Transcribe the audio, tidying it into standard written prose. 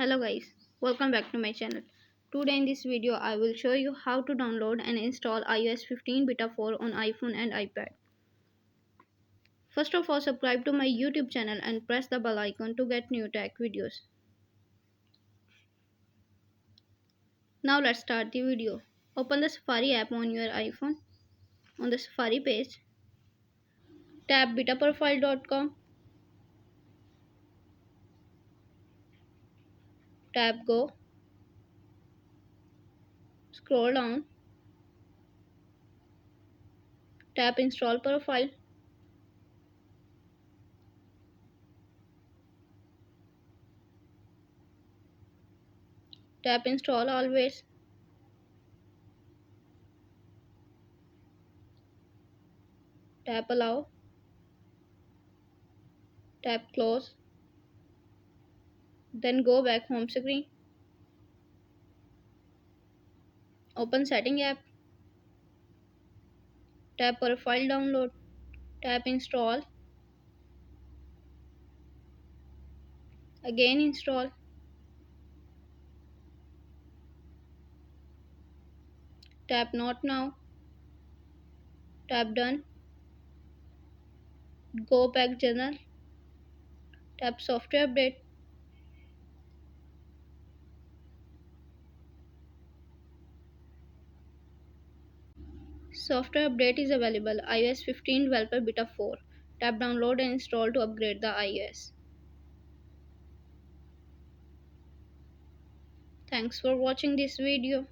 Hello guys, welcome back to my channel. Today in this video I will show you how to download and install iOS 15 beta 4 on iPhone and iPad. First of all, subscribe to my YouTube channel and press the bell icon to get new tech videos. Now let's start the video. Open the Safari app on your iPhone. On the Safari page, tap betaprofile.com, tap go, scroll down, tap install profile, tap install always, tap allow, tap close, then go back home screen. Open setting app, tap profile download, tap install, again install, tap not now, tap done, go back general, tap software update. Software update is available iOS 15 developer beta 4. Tap download and install to upgrade the iOS. Thanks for watching this video.